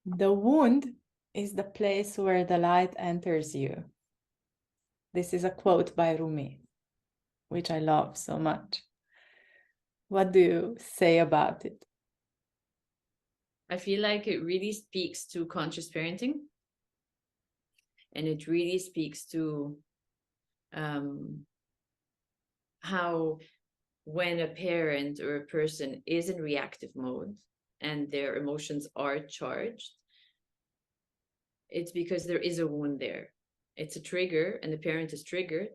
The wound is the place where the light enters you. This is a quote by Rumi, which I love so much. What do you say about it? I feel like it really speaks to conscious parenting. And it really speaks to how when a parent or a person is in reactive mode and their emotions are charged, it's because there is a wound there. It's a trigger and the parent is triggered,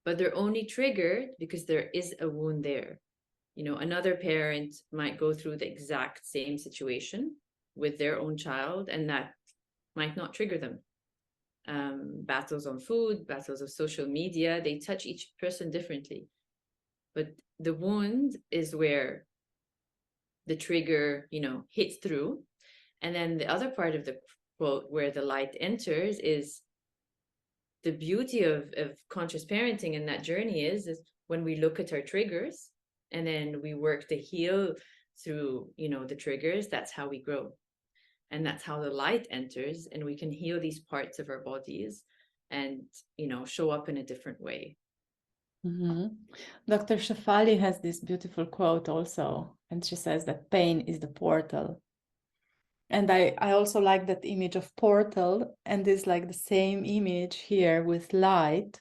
but they're only triggered because there is a wound there. You know, another parent might go through the exact same situation with their own child, and that might not trigger them. Battles on food, battles of social media, they touch each person differently. But the wound is where the trigger, you know, hits through. And then the other part of the quote where the light enters is the beauty of conscious parenting, and that journey is when we look at our triggers and then we work to heal through, you know, the triggers. That's how we grow. And that's how the light enters, and we can heal these parts of our bodies and, you know, show up in a different way. Mm-hmm. Dr. Shafali has this beautiful quote also, and she says that pain is the portal. And I also like that image of portal, and it's like the same image here with light,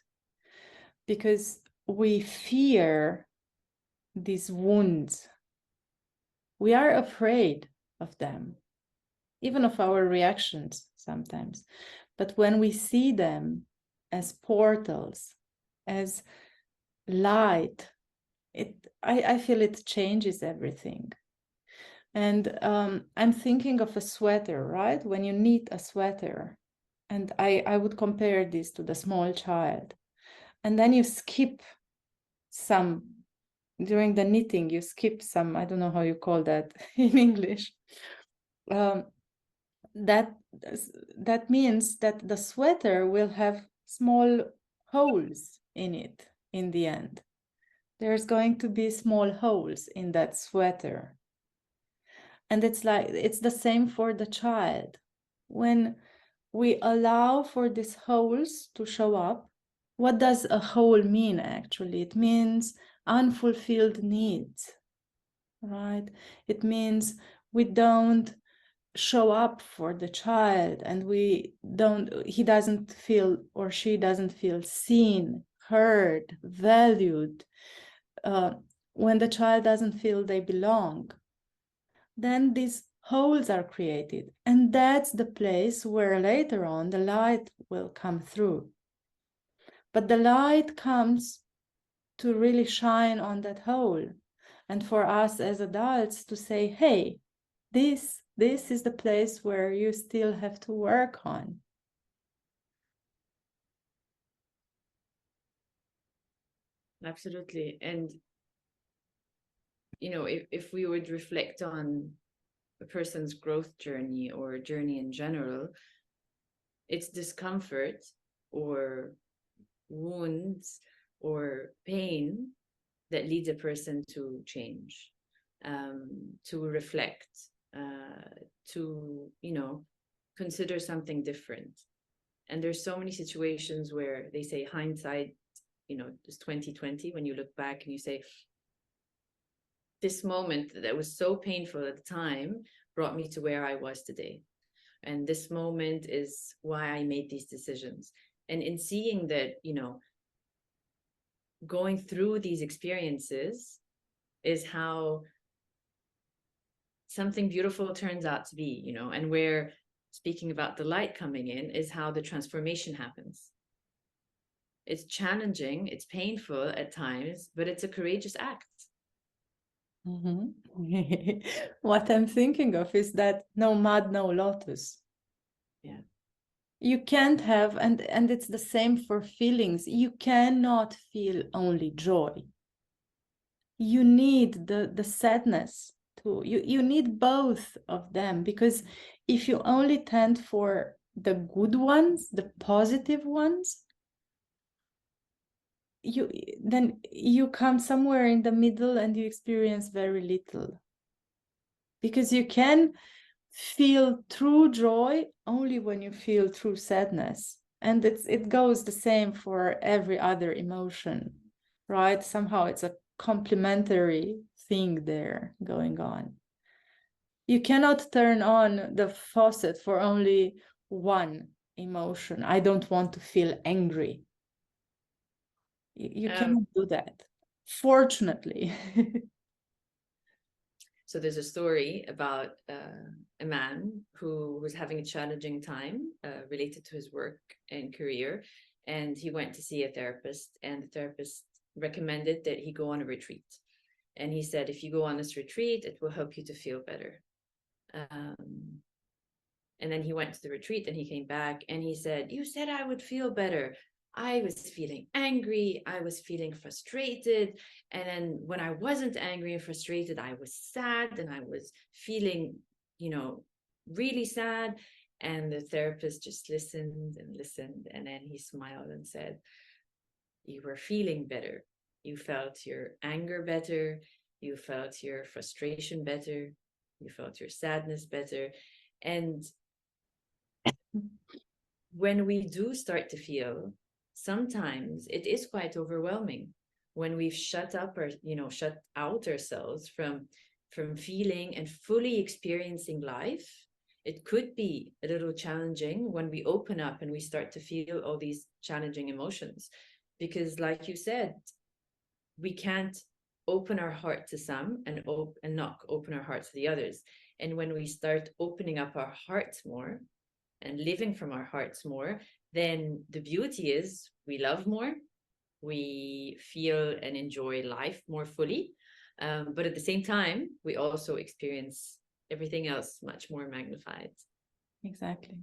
because we fear these wounds. We are afraid of them, even of our reactions sometimes. But when we see them as portals, as light, I feel it changes everything. And I'm thinking of a sweater, right? When you knit a sweater, and I would compare this to the small child. And then you skip some, during the knitting, you skip some, I don't know how you call that in English. That means that the sweater will have small holes in it in the end. There's going to be small holes in that sweater. And it's the same for the child. When we allow for these holes to show up, what does a hole mean actually? It means unfulfilled needs, right? It means we don't show up for the child, and he doesn't feel, or she doesn't feel seen, heard, valued. When the child doesn't feel they belong, then these holes are created, and that's the place where later on the light will come through. But the light comes to really shine on that hole, and for us as adults to say, hey, this is the place where you still have to work on. Absolutely. And, you know, if we would reflect on a person's growth journey or journey in general, it's discomfort or wounds or pain that leads a person to change, to reflect, to, you know, consider something different. And there's so many situations where they say hindsight, you know, is 2020, when you look back and you say, this moment that was so painful at the time brought me to where I was today. And this moment is why I made these decisions. And in seeing that, you know, going through these experiences is how something beautiful turns out to be, you know, and where, speaking about the light coming in, is how the transformation happens. It's challenging, it's painful at times, but it's a courageous act. Mm-hmm. What I'm thinking of is that no mud, no lotus. Yeah. You can't have, and it's the same for feelings. You cannot feel only joy. You need the sadness too. You need both of them, because if you only tend for the good ones, the positive ones, then you come somewhere in the middle and you experience very little. Because you can feel true joy only when you feel true sadness. And it goes the same for every other emotion, right? Somehow it's a complementary thing there going on. You cannot turn on the faucet for only one emotion. I don't want to feel angry. You cannot do that, fortunately. So there's a story about a man who was having a challenging time related to his work and career. And he went to see a therapist, and the therapist recommended that he go on a retreat. And he said, if you go on this retreat, it will help you to feel better. And then he went to the retreat and he came back and he said, you said I would feel better. I was feeling angry. I was feeling frustrated. And then when I wasn't angry and frustrated, I was sad and I was feeling, really sad. And the therapist just listened and listened. And then he smiled and said, you were feeling better. You felt your anger better. You felt your frustration better. You felt your sadness better. And when we do start to feel, sometimes it is quite overwhelming when we've shut out ourselves from feeling and fully experiencing life. It could be a little challenging when we open up and we start to feel all these challenging emotions, because like you said, we can't open our heart to some and not open our heart to the others. And when we start opening up our hearts more and living from our hearts more, then the beauty is we love more, we feel and enjoy life more fully, but at the same time we also experience everything else much more magnified. Exactly.